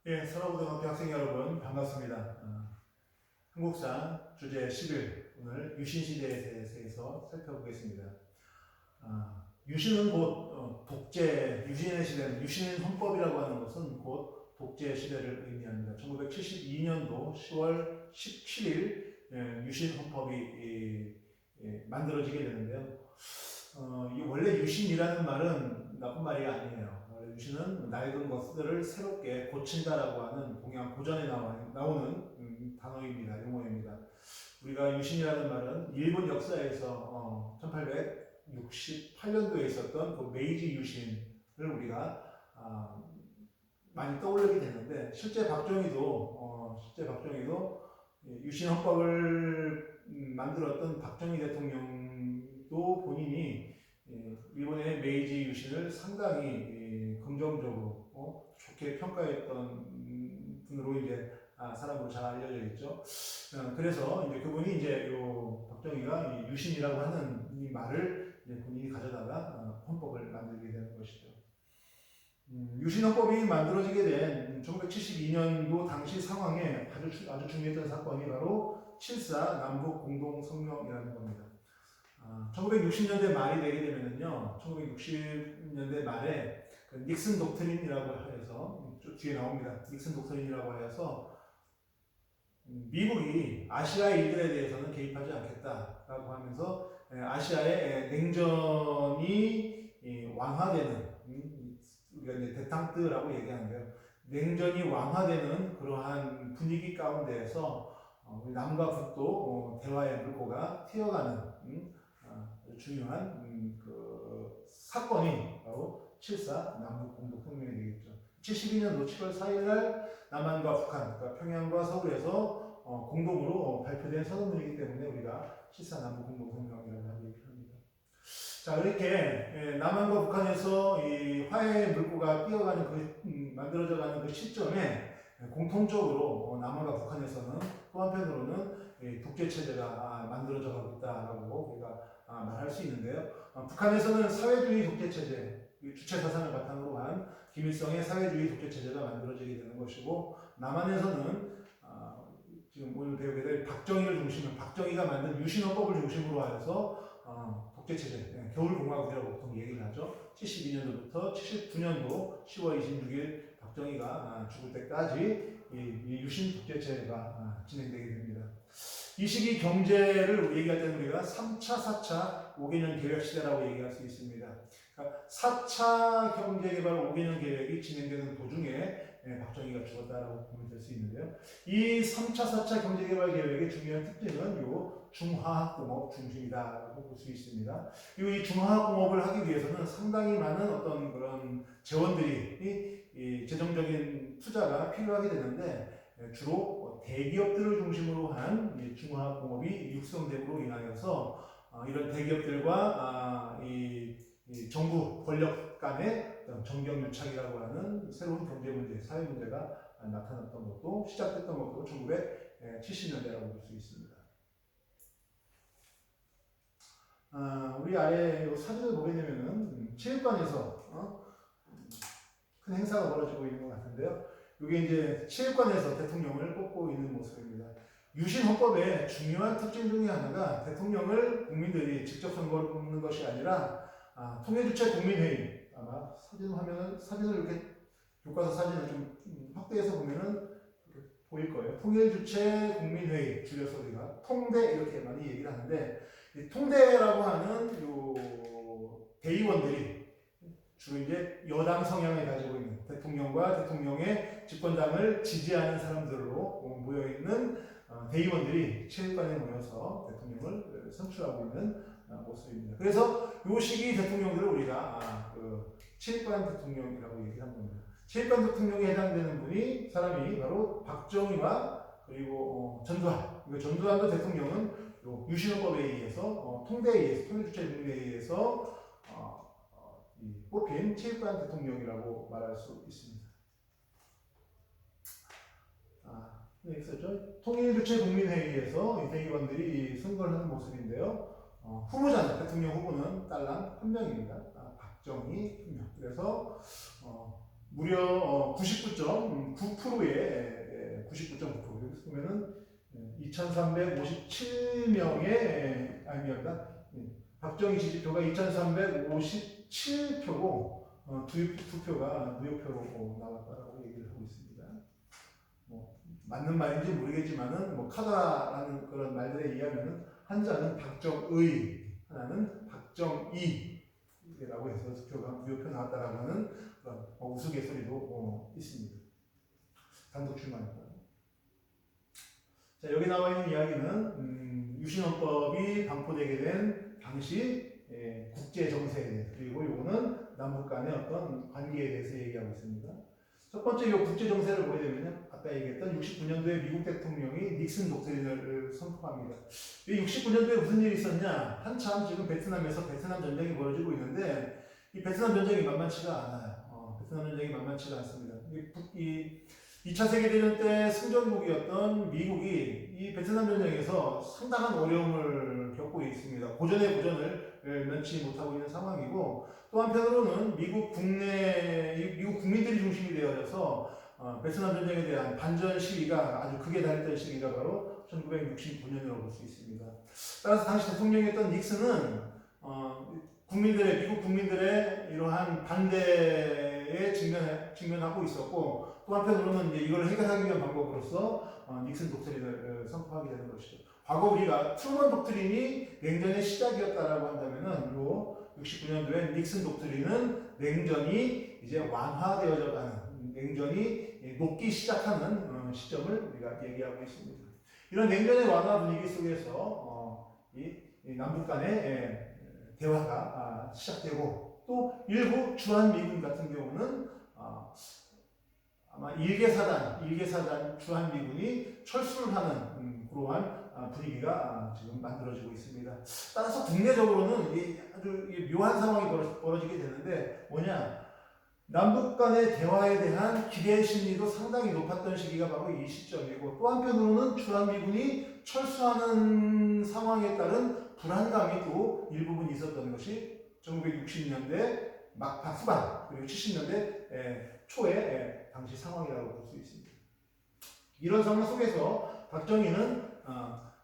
예, 서라고등학교 학생 여러분 반갑습니다. 한국사 주제 10일 오늘 유신시대에 대해서 살펴보겠습니다. 유신은 곧 독재, 유신의 시대는 유신 헌법이라고 하는 것은 곧 독재 시대를 의미합니다. 1972년도 10월 17일 유신 헌법이 만들어지게 되는데요. 이 원래 유신이라는 말은 나쁜 말이 아니에요. 원래 유신은 낡은 것들을 새롭게 고친다라고 하는 고전에 나오는 단어입니다. 용어입니다. 우리가 유신이라는 말은 일본 역사에서 1868년도에 있었던 그 메이지 유신을 우리가 많이 떠올리게 되는데 실제 박정희도 유신 헌법을 만들었던 박정희 대통령도 본인이 일본의 메이지 유신을 상당히 긍정적으로 좋게 평가했던 분으로 이제 사람으로 잘 알려져 있죠. 그래서 이제 그분이 이제 요 박정희가 이 유신이라고 하는 이 말을 이제 본인이 가져다가 헌법을 만들게 되는 것이죠. 유신헌법이 만들어지게 된 1972년도 당시 상황에 아주 중요했던 사건이 바로 7.4 남북 공동성명이라는 겁니다. 1960년대 말이 되게 되면은요, 1960년대 말에 그 닉슨 독트린이라고 해서 뒤에 나옵니다. 닉슨 독트린이라고 해서 미국이 아시아의 일들에 대해서는 개입하지 않겠다라고 하면서 아시아의 냉전이 완화되는 우리가 이제 데탕트라고 얘기하는데요. 냉전이 완화되는 그러한 분위기 가운데에서 남과 북도 대화의 물꼬가 튀어가는 중요한 그 사건이 바로 7.4 남북 공동성명이 되겠죠. 72년도 7월 4일 날 남한과 북한, 그러니까 평양과 서울에서 공동으로 발표된 선언문이기 때문에 우리가 7.4 남북 공동성명이라고 하고 있습니다. 자, 이렇게 남한과 북한에서 이 화해의 물꼬가 뛰어가는 만들어져가는 그 시점에 공통적으로 남한과 북한에서는 또 한편으로는 독재 체제가 만들어져 가고 있다라고 우리가 말할 수 있는데요. 북한에서는 사회주의 독재 체제, 주체 사상을 바탕으로 한 김일성의 사회주의 독재 체제가 만들어지게 되는 것이고, 남한에서는 지금 오늘 배우게 될 박정희가 만든 유신헌법을 중심으로 하여서 독재체제, 겨울공화국이라고 보통 얘기를 하죠. 72년도부터 79년도 10월 26일 박정희가 죽을 때까지 이 유신 독재체제가 진행되게 됩니다. 이 시기 경제를 얘기할 때는 우리가 3차, 4차 5개년 계획 시대라고 얘기할 수 있습니다. 그러니까 4차 경제개발 5개년 계획이 진행되는 도중에 박정희가 죽었다라고 보면 될 수 있는데요. 이 3차, 4차 경제개발 계획의 중요한 특징은 요 중화학공업 중심이다라고 볼 수 있습니다. 이 중화학공업을 하기 위해서는 상당히 많은 어떤 그런 재원들이 재정적인 투자가 필요하게 되는데 주로 대기업들을 중심으로 한 중화학공업이 육성됨으로 인하여서 이런 대기업들과 이 정부 권력 간의 정경유착이라고 하는 새로운 경제 문제, 사회 문제가 나타났던 것도 시작됐던 것도 1970년대라고 볼 수 있습니다. 우리 아래 사진을 보게 되면은 체육관에서 큰 행사가 벌어지고 있는 것 같은데요. 이게 이제 체육관에서 대통령을 뽑고 있는 모습입니다. 유신 헌법의 중요한 특징 중에 하나가 대통령을 국민들이 직접 선거를 뽑는 것이 아니라 통일주체 국민회의, 아마 사진을 이렇게 교과서 사진을 좀 확대해서 보면은 보일 거예요. 통일주체 국민회의, 줄여서 우리가 통대 이렇게 많이 얘기를 하는데, 이 통대라고 하는 요 대의원들이 주로 이제 여당 성향을 가지고 있는 대통령과 대통령의 집권당을 지지하는 사람들로 모여 있는 대의원들이 체육관에 모여서 대통령을 선출하고 있는 모습입니다. 그래서 이 시기 대통령들을 우리가 그 체육관 대통령이라고 얘기한 겁니다. 체육관 대통령에 해당되는 사람이 바로 박정희와 그리고 전두환. 전두환도 대통령은 유신헌법에 의해서 통대에 의해서 통일주체 국민회의에 의해서 뽑힌 체육관 대통령이라고 말할 수 있습니다. 네, 있었죠. 통일주체 국민회의에서 대의원들이 선거를 하는 모습인데요. 후보자는 대통령 후보는 딸랑 한 명입니다. 박정희 한 명. 그래서 무려 99.9%의 99.9%. 여기서 보면은 2,357명의 아닙니다. 박정희 지지표가 2,357표고 두 표가 무효표로 나왔다라고 얘기를 하고 있습니다. 뭐 맞는 말인지 모르겠지만은 뭐 카더라라는 그런 말들에 의하면은 한자는 박정의, 하나는 박정희라고 해서 두 표가 무효표 나왔다라고 하는 그런 우스갯소리도 있습니다. 단독 출마입니다. 자, 여기 나와 있는 이야기는 유신헌법이 반포되게 된 당시 국제 정세에 대해서, 그리고 이거는 남북 간의 어떤 관계에 대해서 얘기하고 있습니다. 첫 번째 이 국제 정세를 보게 되면 아까 얘기했던 69년도에 미국 대통령이 닉슨 독트린을 선포합니다. 이 69년도에 무슨 일이 있었냐? 한참 지금 베트남에서 베트남 전쟁이 벌어지고 있는데 이 베트남 전쟁이 만만치가 않아요. 베트남 전쟁이 만만치가 않습니다. 이 2차 세계대전 때 승전국이었던 미국이 이 베트남 전쟁에서 상당한 어려움을 겪고 있습니다. 고전의 고전을 면치 못하고 있는 상황이고, 또 한편으로는 미국 국민들이 중심이 되어져서 베트남 전쟁에 대한 반전 시위가 아주 극에 달했던 시기가 바로 1969년이라고 볼 수 있습니다. 따라서 당시 대통령이었던 닉슨은 미국 국민들의 이러한 반대에 직면하고 있었고, 또 한편으로는 이제 이걸 해결하기 위한 방법으로서 닉슨 독트린을 선포하게 되는 것이죠. 과거 우리가 트루먼 독트린이 냉전의 시작이었다라고 한다면은 요 69년도에 닉슨 독트린은 냉전이 이제 완화되어져 가는, 냉전이 녹기 시작하는 시점을 우리가 얘기하고 있습니다. 이런 냉전의 완화 분위기 속에서 이 남북 간의 대화가 시작되고, 또 일부 주한미군 같은 경우는 아마 일개사단 주한미군이 철수를 하는 그러한 분위기가 지금 만들어지고 있습니다. 따라서 국내적으로는 아주 묘한 상황이 벌어지게 되는데, 뭐냐? 남북 간의 대화에 대한 기대 심리도 상당히 높았던 시기가 바로 이 시점이고, 또 한편으로는 주한미군이 철수하는 상황에 따른 불안감이 또 일부분 있었던 것이 1960년대 막판 후반, 그리고 70년대 초의 당시 상황이라고 볼 수 있습니다. 이런 상황 속에서 박정희는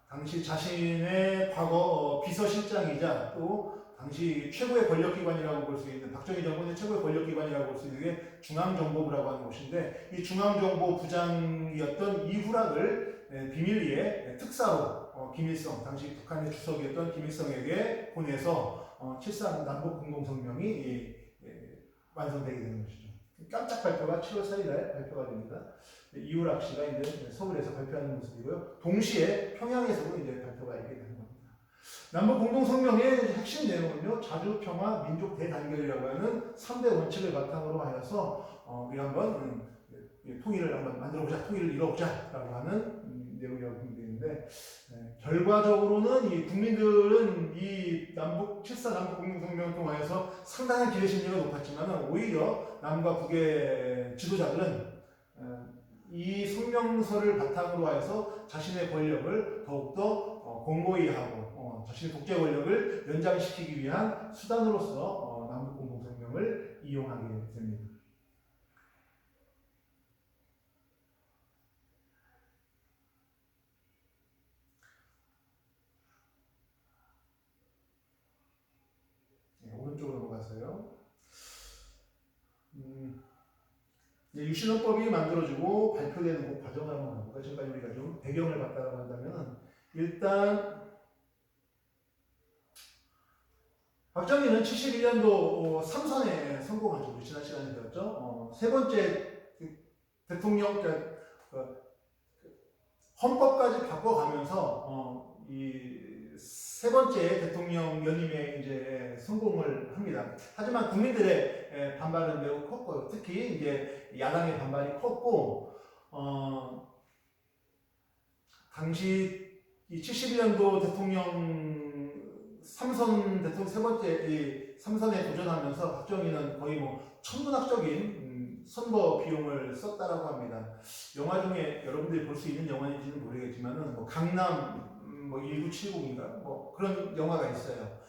당시 자신의 과거 비서실장이자 또 당시 최고의 권력기관이라고 볼 수 있는, 박정희 정권의 최고의 권력기관이라고 볼 수 있는 게 중앙정보부라고 하는 곳인데, 이 중앙정보부장이었던 이후락을 비밀리에 특사로 김일성, 당시 북한의 주석이었던 김일성에게 보내서 7.3 남북공동성명이 완성되게 되는 것이죠. 깜짝 발표가 7월 4일에 발표가 됩니다. 이후락 씨가 이제 서울에서 발표하는 모습이고요. 동시에 평양에서도 이제 발표가 있게 되는 겁니다. 남북 공동성명의 핵심 내용은요, 자주 평화 민족 대단결이라고 하는 3대 원칙을 바탕으로 하여서 우리 한번 통일을 한번 만들어보자, 통일을 이뤄보자라고 하는 내용이라고 보면 되는데, 결과적으로는 이 국민들은 이 7.4 남북 공동성명을 통하여서 상당한 기대 심리가 높았지만, 오히려 남과 북의 지도자들은 이 성명서를 바탕으로 하여서 자신의 권력을 더욱더 공고히 하고 자신의 독재 권력을 연장시키기 위한 수단으로서 남북 공동성명을 이용하게 됩니다. 오른쪽으로 넘어가서요. 유신헌법이 만들어지고 발표되는 그 과정을 한번 볼까요? 지금까지 우리가 좀 배경을 봤다고 한다면, 일단 박정희는 71년도 3선에 성공하죠. 우리 지난 시간에 배웠죠. 세 번째 대통령, 헌법까지 바꿔가면서 이 세 번째 대통령 연임에 이제 성공을 합니다. 하지만 국민들의 반발은 매우 컸고요. 특히 이제 야당의 반발이 컸고, 당시 이 71년도 대통령 3선 대통령 세 번째 3선에 도전하면서 박정희는 거의 뭐 천문학적인 선거 비용을 썼다라고 합니다. 영화 중에 여러분들이 볼 수 있는 영화인지는 모르겠지만은 뭐 강남 1970인가 뭐 그런 영화가 있어요.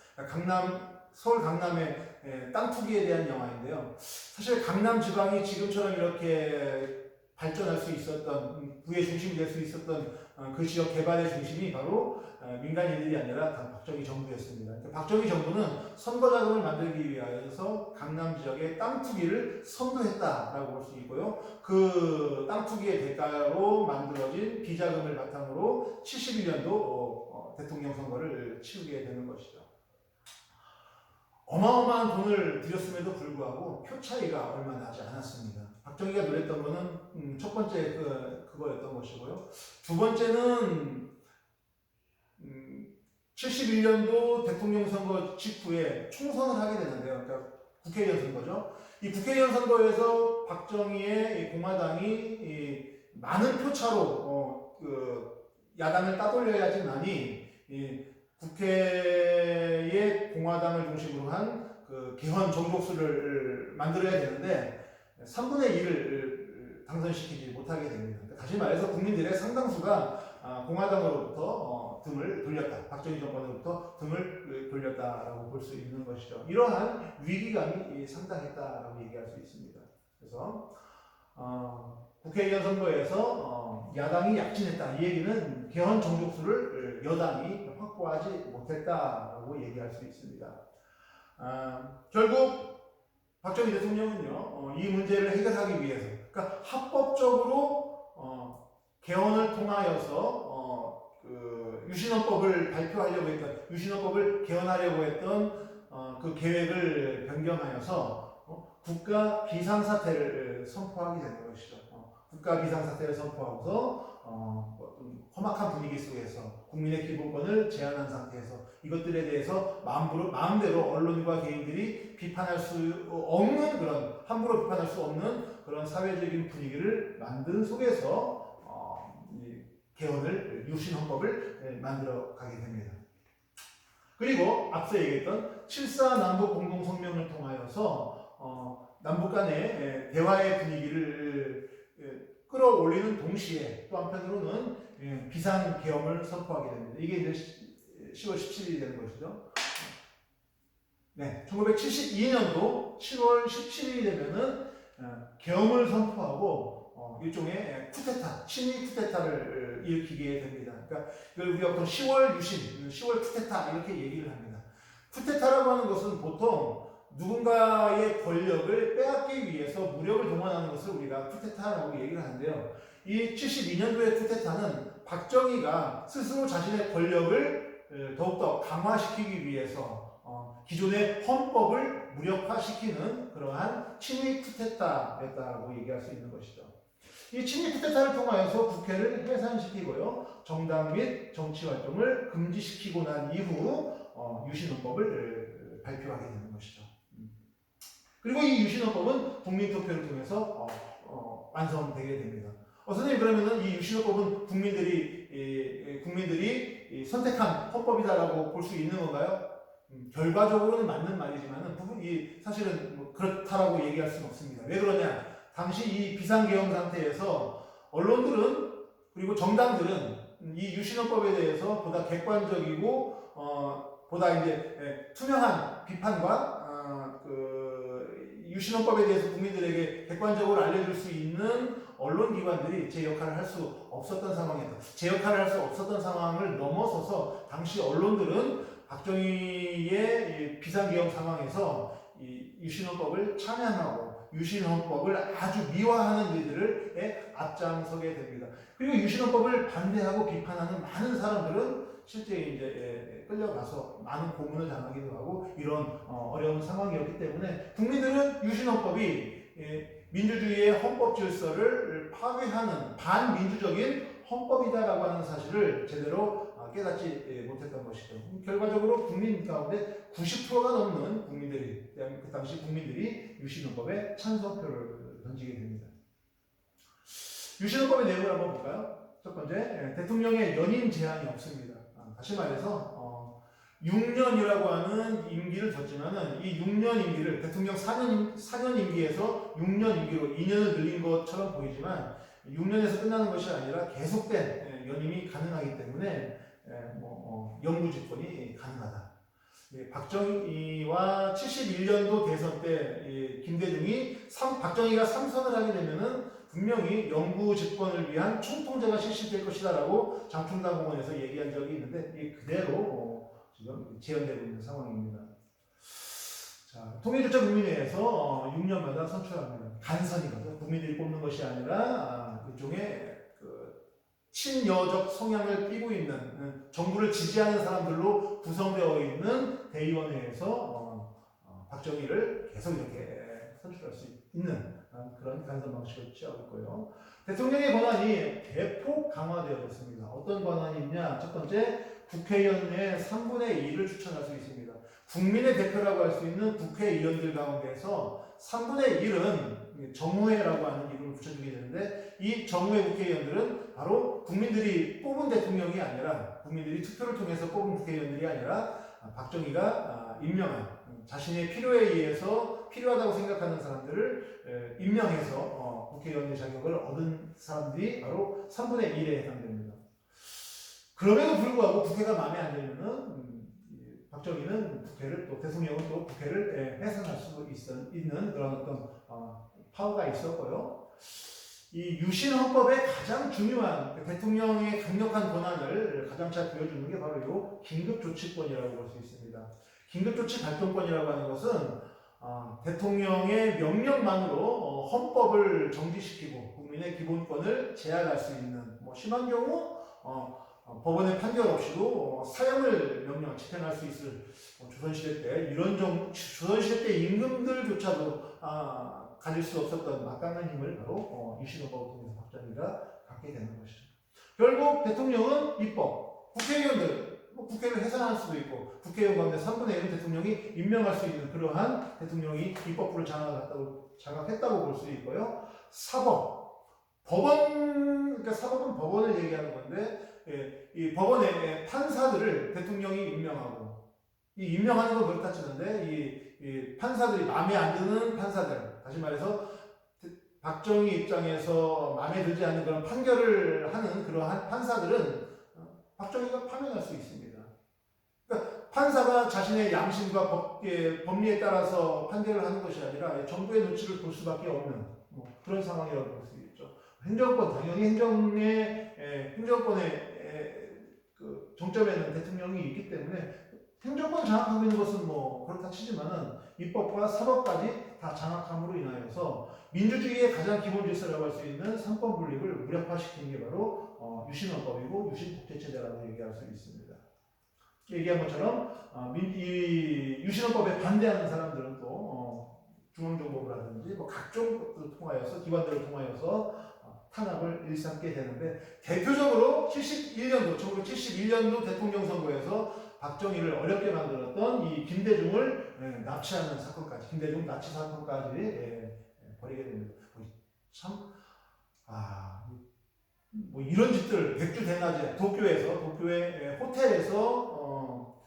서울 강남에 땅 투기에 대한 영화인데요. 사실 강남 지방이 지금처럼 이렇게 발전할 수 있었던, 부의 중심이 될 수 있었던 그 지역 개발의 중심이 바로 민간인들이 아니라 박정희 정부였습니다. 그러니까 박정희 정부는 선거 자금을 만들기 위해서 강남 지역의 땅 투기를 선도했다라고 볼 수 있고요. 그 땅 투기의 대가로 만들어진 비자금을 바탕으로 71년도 대통령 선거를 치르게 되는 것이죠. 어마어마한 돈을 들였음에도 불구하고 표 차이가 얼마 나지 않았습니다. 박정희가 노렸던 거는 첫 번째 그거였던 것이고요. 두 번째는 71년도 대통령 선거 직후에 총선을 하게 되는데요. 그러니까 국회의원 선거죠. 이 국회의원 선거에서 박정희의 공화당이 많은 표차로 야당을 따돌려야지만이 국회의 공화당을 중심으로 한 그 개헌 정족수를 만들어야 되는데 3분의 1을 당선시키지 못하게 됩니다. 다시 말해서 국민들의 상당수가 공화당으로부터 등을 돌렸다. 박정희 정권으로부터 등을 돌렸다라고 볼 수 있는 것이죠. 이러한 위기감이 상당했다라고 얘기할 수 있습니다. 그래서 국회의원 선거에서 야당이 약진했다. 이 얘기는 개헌 정족수를 여당이 확보하지 못했다라고 얘기할 수 있습니다. 결국 박정희 대통령은요, 이 문제를 해결하기 위해서, 그러니까 합법적으로 개헌을 통하여서 유신헌법을 발표하려고 했던, 유신헌법을 개헌하려고 했던 그 계획을 변경하여서 국가 비상사태를 선포하게 되는 것이죠. 국가 비상사태를 선포하고서 험악한 분위기 속에서 국민의 기본권을 제한한 상태에서 이것들에 대해서 마음대로 언론과 개인들이 비판할 수 없는 그런, 함부로 비판할 수 없는 그런 사회적인 분위기를 만든 속에서 개헌을, 유신헌법을 만들어 가게 됩니다. 그리고 앞서 얘기했던 7.4 남북 공동성명을 통하여서 남북 간의 대화의 분위기를 끌어올리는 동시에 또 한편으로는 비상계엄을 선포하게 됩니다. 이게 이제 10월 17일이 되는 것이죠. 네, 1972년도 10월 17일이 되면은 계엄을 선포하고 일종의 쿠데타, 친위 쿠데타를 일으키게 됩니다. 그러니까 이걸 우리가 보통 10월 유신, 10월 쿠데타 이렇게 얘기를 합니다. 쿠데타라고 하는 것은 보통 누군가의 권력을 빼앗기 위해서 무력을 동원하는 것을 우리가 쿠데타라고 얘기를 하는데요. 이 72년도의 쿠데타는 박정희가 스스로 자신의 권력을 더욱더 강화시키기 위해서 기존의 헌법을 무력화시키는 그러한 친위 쿠데타였다고 얘기할 수 있는 것이죠. 이 친위 쿠데타를 통하여서 국회를 해산시키고요. 정당 및 정치활동을 금지시키고 난 이후 유신헌법을 발표하게 되는 것이죠. 그리고 이 유신헌법은 국민투표를 통해서 완성되게 됩니다. 선생님, 그러면은 이 유신헌법은 국민들이 선택한 헌법이다라고 볼 수 있는 건가요? 결과적으로는 맞는 말이지만은 사실은 뭐 그렇다라고 얘기할 수는 없습니다. 왜 그러냐? 당시 이 비상계엄 상태에서 언론들은 그리고 정당들은 이 유신헌법에 대해서 보다 객관적이고 보다 이제 투명한 비판과 유신헌법에 대해서 국민들에게 객관적으로 알려줄 수 있는 언론기관들이 제 역할을 할 수 없었던 상황이었다. 제 역할을 할 수 없었던 상황을 넘어서서 당시 언론들은 박정희의 비상계엄 상황에서 이 유신헌법을 찬양하고 유신헌법을 아주 미화하는 일들을 앞장서게 됩니다. 그리고 유신헌법을 반대하고 비판하는 많은 사람들은 실제 이제 끌려가서 많은 고문을 당하기도 하고 이런 어려운 상황이었기 때문에 국민들은 유신헌법이 민주주의의 헌법 질서를 파괴하는 반민주적인 헌법이다라고 하는 사실을 제대로 깨닫지 못했던 것이죠. 결과적으로 국민 가운데 90%가 넘는 국민들이, 그 당시 국민들이 유신헌법에 찬성표를 던지게 됩니다. 유신헌법의 내용을 한번 볼까요? 첫 번째, 대통령의 연임 제한이 없습니다. 다시 말해서 6년이라고 하는 임기를 줬지만은 이 6년 임기를 대통령 4년 임기에서 6년 임기로 2년을 늘린 것처럼 보이지만 6년에서 끝나는 것이 아니라 계속된 연임이 가능하기 때문에 영구집권이 가능하다. 박정희와 71년도 대선 때 김대중이 박정희가 3선을 하게 되면은 분명히 영구 집권을 위한 총통제가 실시될 것이다라고 장충당공원에서 얘기한 적이 있는데 이게 그대로 지금 재현되고 있는 상황입니다. 자, 통일주자국민회에서 6년마다 선출합니다. 간선이거든요. 국민들이 뽑는 것이 아니라 일종의 친여적 성향을 띠고 있는 정부를 지지하는 사람들로 구성되어 있는 대의원회에서 박정희를 계속 이렇게 선출할 수 있는 그런 간선 방식을 취하고 있고요. 대통령의 권한이 대폭 강화되어졌습니다. 어떤 권한이 있냐? 첫 번째, 국회의원의 3분의 2를 추천할 수 있습니다. 국민의 대표라고 할 수 있는 국회의원들 가운데서 3분의 1은 정의회라고 하는 이름을 붙여주게 되는데 이 정의회 국회의원들은 바로 국민들이 뽑은 대통령이 아니라 국민들이 투표를 통해서 뽑은 국회의원들이 아니라 박정희가 임명한 자신의 필요에 의해서 필요하다고 생각하는 사람들을 임명해서 국회의원의 자격을 얻은 사람들이 바로 3분의 1에 해당됩니다. 그럼에도 불구하고 국회가 마음에 안 들면은 박정희는 국회를 또 대통령은 또 국회를 해산할 수 있는 그런 어떤 파워가 있었고요. 이 유신 헌법의 가장 중요한 대통령의 강력한 권한을 가장 잘 보여주는 게 바로 이 긴급조치권이라고 볼 수 있습니다. 긴급조치 발동권이라고 하는 것은 대통령의 명령만으로 헌법을 정지시키고 국민의 기본권을 제한할 수 있는 심한 경우 법원의 판결 없이도 사형을 명령 집행할 수 있을 조선시대 때 조선시대 때 임금들조차도 가질 수 없었던 막강한 힘을 바로 유신헌법을 통해서 박정희가 갖게 되는 것이죠. 결국 대통령은 입법, 국회의원들 국회를 해산할 수도 있고 국회의원 가운데 3분의 1은 대통령이 임명할 수 있는 그러한 대통령이 입법부를 장악했다고 볼 수 있고요. 사법, 법원, 그러니까 사법은 법원을 얘기하는 건데 이 법원의 판사들을 대통령이 임명하고 이 임명하는 건 그렇다 치는데 이 판사들이 마음에 안 드는 판사들, 다시 말해서 박정희 입장에서 마음에 들지 않는 그런 판결을 하는 그러한 판사들은 박정희가 파면할 수 있습니다. 그러니까 판사가 자신의 양심과 법리에 따라서 판결을 하는 것이 아니라 정부의 눈치를 볼 수밖에 없는 그런 상황이라고 볼 수 있죠. 행정권, 당연히 행정권의 그 정점에는 대통령이 있기 때문에 행정권 장악하고 있는 것은 그렇다 치지만은 입법과 사법까지 다 장악함으로 인하여서 민주주의의 가장 기본 질서라고 할 수 있는 삼권 분립을 무력화시키는 게 바로 유신헌법이고 유신독재체제라고 얘기할 수 있습니다. 얘기한 것처럼 이 유신헌법에 반대하는 사람들은 또 중앙정보부라든지 각종 것들을 통하여서 기관들을 통하여서 탄압을 일삼게 되는데 대표적으로 1971년도 대통령 선거에서 박정희를 어렵게 만들었던 이 김대중을 납치하는 사건까지, 김대중 납치 사건까지 벌이게 됩니다. 참, 이런 짓들 백주 대낮에 도쿄의 호텔에서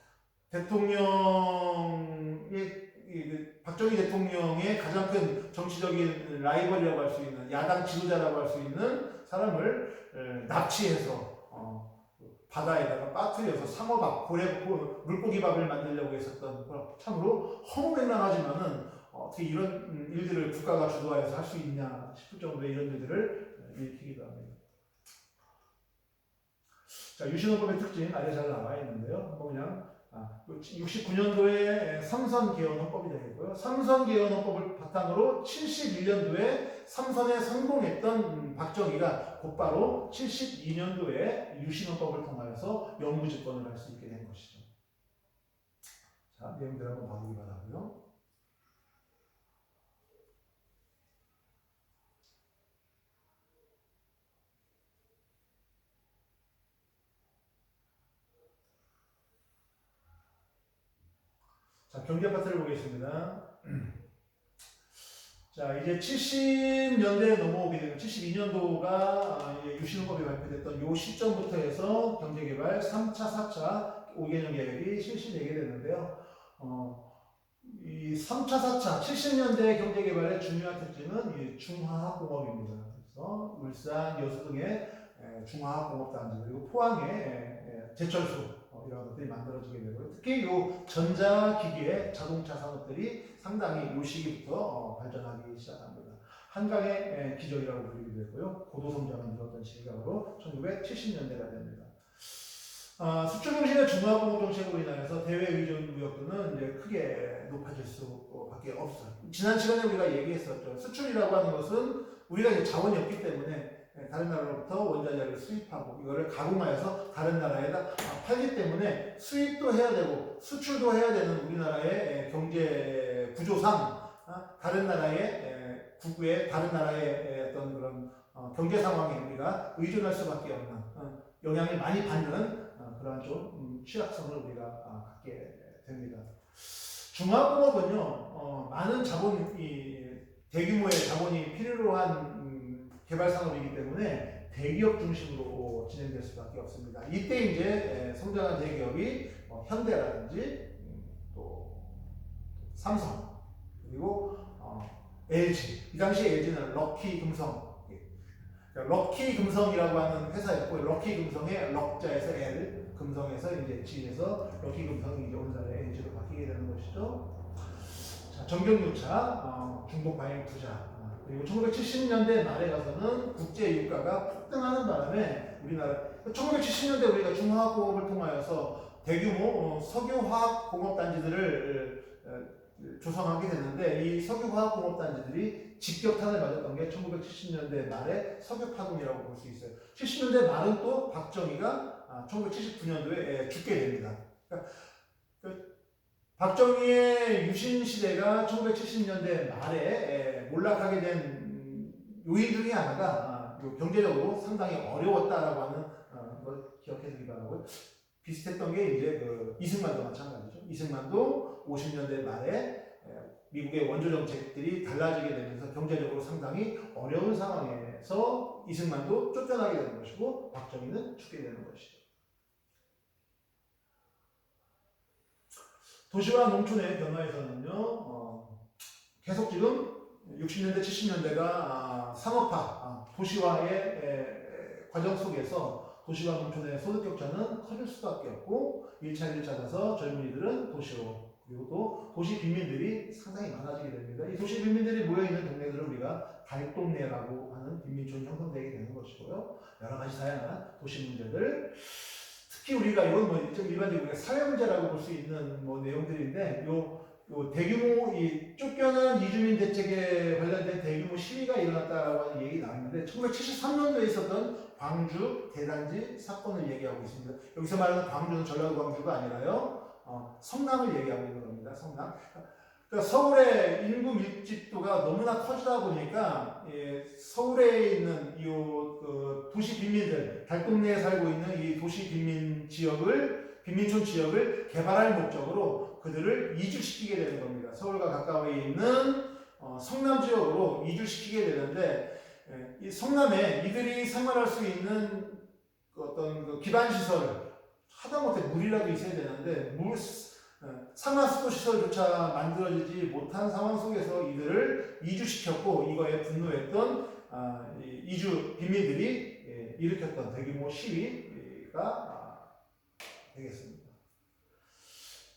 박정희 대통령의 가장 큰 정치적인 라이벌이라고 할 수 있는 야당 지도자라고 할 수 있는 사람을 납치해서 바다에다가 빠뜨려서 상어밥, 물고기밥을 만들려고 했었던 참으로 허무맹랑하지만은 어떻게 이런 일들을 국가가 주도하여서 할 수 있냐 싶을 정도의 이런 일들을 일으키기도 합니다. 자, 유신헌법의 특징 아래 잘 나와 있는데요. 그냥 69년도에 삼선 개헌 헌법이 되겠고요. 삼선 개헌 헌법을 바탕으로 71년도에 삼선에 성공했던 박정희가 곧바로 72년도에 유신헌법을 통하여서 영구 집권을 할 수 있게 된 것이죠. 자, 내용들 한번 봐보기 바라고요. 자, 경제 파트를 보겠습니다. 자, 이제 70년대에 넘어오게 되면 72년도가 유신헌법이 발표됐던 요 시점부터 해서 경제개발 3차, 4차 5개년 계획이 실시되게 되는데요. 이 3차, 4차 70년대 경제개발의 중요한 특징은 이 중화학공업입니다. 그래서 울산, 여수 등의 중화학공업단지 그리고 포항의 제철소 이런 것들이 만들어지게 되고요. 특히 이 전자기기의 자동차 산업들이 상당히 이 시기부터 발전하기 시작합니다. 한강의 기적이라고 불리기도 했고요. 고도성장을 이뤘던 시기가 바로 1970년대가 됩니다. 수출 중심의 중화공업 정책으로 인하여서 대외 의존 무역도는 이제 크게 높아질 수밖에 없어요. 지난 시간에 우리가 얘기했었죠. 수출이라고 하는 것은 우리가 이제 자원이 없기 때문에 다른 나라로부터 원자재를 수입하고 이거를 가공하여서 다른 나라에다 팔기 때문에 수입도 해야 되고 수출도 해야 되는 우리나라의 경제 구조상 다른 나라의 국부의 다른 나라의 어떤 그런 경제 상황에 우리가 의존할 수밖에 없는 영향을 많이 받는 그러한 좀 취약성을 우리가 갖게 됩니다. 중화공업은요, 많은 대규모의 자본이 필요로 한 개발 산업이기 때문에 대기업 중심으로 진행될 수밖에 없습니다. 이때 이제 성장한 대기업이 현대라든지 또 삼성 그리고 LG, 이 당시 LG는 럭키 금성, 럭키 금성이라고 하는 회사였고 럭키 금성의 럭자에서 L, 금성에서 이제 G에서 럭키 금성이 이제 오늘날의 LG로 바뀌게 되는 것이죠. 자, 전경유차, 중복과잉 투자, 그리고 1970년대 말에 가서는 국제 유가가 폭등하는 바람에 우리나라 1970년대 우리가 중화공업을 통하여서 대규모 석유화학 공업 단지들을 조성하게 됐는데 이 석유화학 공업 단지들이 직격탄을 맞았던 게 1970년대 말에 석유파동이라고 볼 수 있어요. 70년대 말은 또 박정희가 1979년도에 죽게 됩니다. 그러니까 박정희의 유신 시대가 1970년대 말에 몰락하게 된 요인 중에 하나가 경제적으로 상당히 어려웠다라고 하는 걸 기억해 두기 바라고요. 비슷했던 게 이제 이승만도 마찬가지죠. 이승만도 50년대 말에 미국의 원조 정책들이 달라지게 되면서 경제적으로 상당히 어려운 상황에서 이승만도 쫓겨나게 되는 것이고 박정희는 죽게 되는 것이죠. 도시와 농촌의 변화에서는요, 계속 지금 60년대, 70년대가 상업화, 도시화의 과정 속에서 도시와 농촌의 소득 격차는 커질 수밖에 없고 1차를 찾아서 젊은이들은 도시로 그리고 또 도시 빈민들이 상당히 많아지게 됩니다. 이 도시 빈민들이 모여있는 동네들을 우리가 달동네라고 하는 빈민촌이 형성되게 되는 것이고요. 여러 가지 다양한 도시 문제들 특히 우리가 이건 일반적으로 우리가 사회 문제라고 볼 수 있는 내용들인데 요 대규모 쫓겨난 이주민 대책에 관련된 대규모 시위가 일어났다라고 하는 얘기 나왔는데 1973년도에 있었던 광주 대단지 사건을 얘기하고 있습니다. 여기서 말하는 광주는 전라도 광주가 아니라요. 성남을 얘기하고 있는 겁니다. 성남. 그러니까 서울의 인구 밀집도가 너무나 커지다 보니까 서울에 있는 이 도시 빈민들, 달동네에 살고 있는 이 도시 빈민촌 지역을 개발할 목적으로 그들을 이주시키게 되는 겁니다. 서울과 가까이 있는 성남 지역으로 이주시키게 되는데 이 성남에 이들이 생활할 수 있는 어떤 기반 시설을 하다못해 물이라도 있어야 되는데 상하수도 시설조차 만들어지지 못한 상황 속에서 이들을 이주시켰고 이거에 분노했던 이주 빈민들이 일으켰던 대규모 시위가 되겠습니다.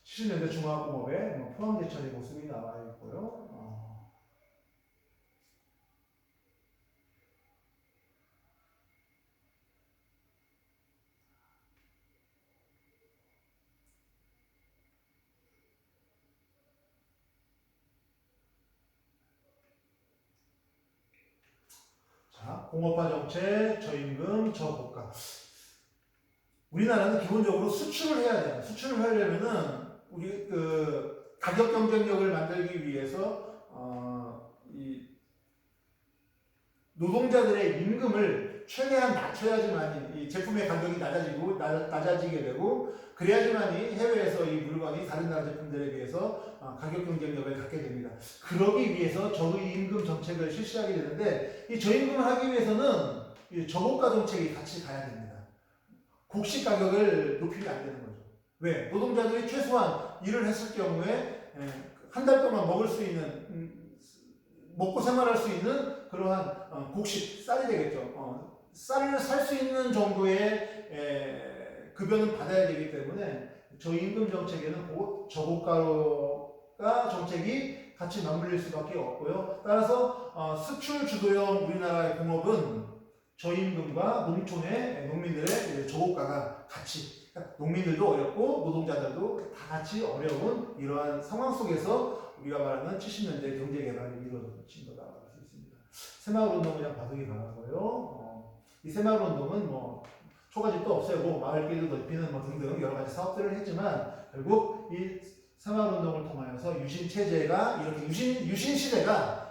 70년대 중화공업의 포항제철의 모습이 나와 있고요. 공업화 정책, 저임금, 저고가. 우리나라는 기본적으로 수출을 해야 돼요. 수출을 하려면은 우리 가격 경쟁력을 만들기 위해서 이 노동자들의 임금을 최대한 낮춰야지만 이 제품의 가격이 낮아지게 되고 그래야지만이 해외에서 이 물건이 다른 나라 제품들에 비해서 가격 경쟁력을 갖게 됩니다. 그러기 위해서 저임금 정책을 실시하게 되는데 이 저임금을 하기 위해서는 이 저고가 정책이 같이 가야 됩니다. 곡식 가격을 높이면 안 되는 거죠. 왜? 노동자들이 최소한 일을 했을 경우에 한 달 동안 먹을 수 있는 먹고 생활할 수 있는 그러한 곡식 쌀이 되겠죠. 쌀을 살 수 있는 정도의 급여는 받아야 되기 때문에 저임금 정책에는 저고가가 정책이 같이 맞물릴 수밖에 없고요. 따라서 수출 주도형 우리나라의 공업은 저임금과 농촌의 농민들의 저고가가 같이, 그러니까 농민들도 어렵고 노동자들도 다 같이 어려운 이러한 상황 속에서 우리가 말하는 70년대 경제 개발이 이루어진 거다라고 할 수 있습니다. 새마을 운동 그냥 봐두기 바라고요. 이 새마을 운동은 뭐 초가집도 없애고 마을길도 넓히는 뭐 등등 여러 가지 사업들을 했지만 결국 이 새마을 운동을 통하여서 유신 체제가 이렇게 유신 시대가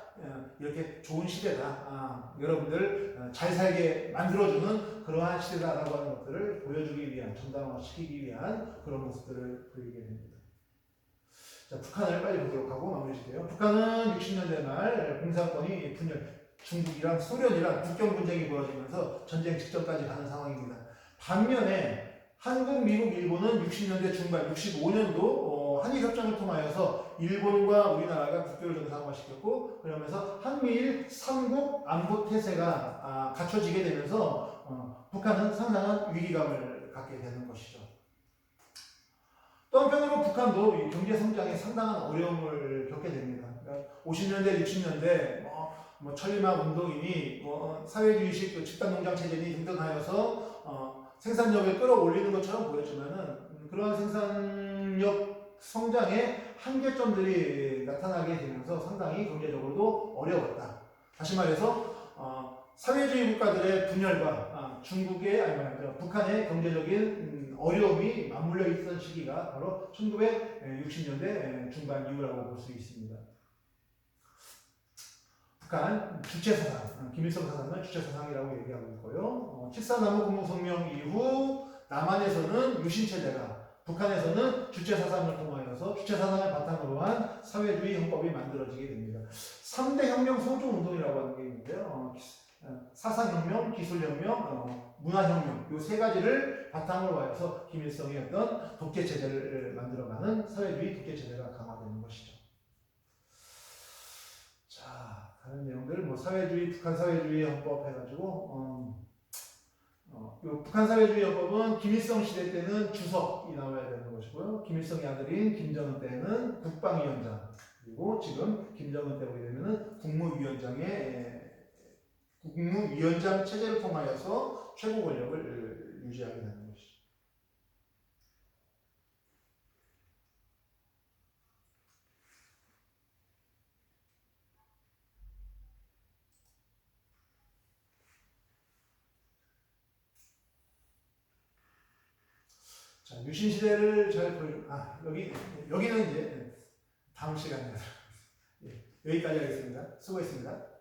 이렇게 좋은 시대다. 여러분들 잘 살게 만들어주는 그러한 시대다라고 하는 것들을 보여주기 위한, 정당화시키기 위한 그런 모습들을 보이게 됩니다. 자, 북한을 빨리 보도록 하고 마무리 짓게요. 북한은 60년대 말 공산권이 분열, 중국이랑 소련이랑 국경 분쟁이 벌어지면서 전쟁 직전까지 가는 상황입니다. 반면에 한국, 미국, 일본은 60년대 중반, 65년도 한일협정을 통하여서 일본과 우리나라가 국교를 정상화시켰고 그러면서 한미일 삼국 안보 태세가 갖춰지게 되면서 북한은 상당한 위기감을 갖게 되는 것이죠. 또 한편으로 북한도 이 경제 성장에 상당한 어려움을 겪게 됩니다. 그러니까 50년대, 60년대 뭐 천리막 운동이니 사회주의식 집단농장 체제니 등등하여서 생산력을 끌어올리는 것처럼 보였지만은 그러한 생산력 성장의 한계점들이 나타나게 되면서 상당히 경제적으로도 어려웠다. 다시 말해서 사회주의 국가들의 분열과 북한의 경제적인 어려움이 맞물려 있던 시기가 바로 1960년대 중반 이후라고 볼 수 있습니다. 북한 주체사상, 김일성 사상은 주체사상이라고 얘기하고 있고요. 7.4 남북공동성명 이후 남한에서는 유신체제가, 북한에서는 주체사상을 통하여서 주체사상을 바탕으로 한 사회주의 헌법이 만들어지게 됩니다. 3대 혁명 소조운동이라고 하는 게 있는데요. 사상혁명, 기술혁명, 문화혁명 이 세 가지를 바탕으로 하여서 김일성의 어떤 독재체제를 만들어가는 사회주의 독재체제가 강화되는 것이죠. 자, 다른 내용들 뭐 사회주의, 북한 사회주의 헌법 해가지고 북한 사회주의 헌법은 김일성 시대 때는 주석이 나와야 되는 것이고요. 김일성의 아들인 김정은 때는 국방위원장, 그리고 지금 김정은 때 보게 되면은 국무위원장 체제를 통하여서 최고 권력을 유지하게 되는 것이죠. 자, 유신 시대를 잘 여기는 이제 다음 시간에 여기까지 하겠습니다. 수고했습니다.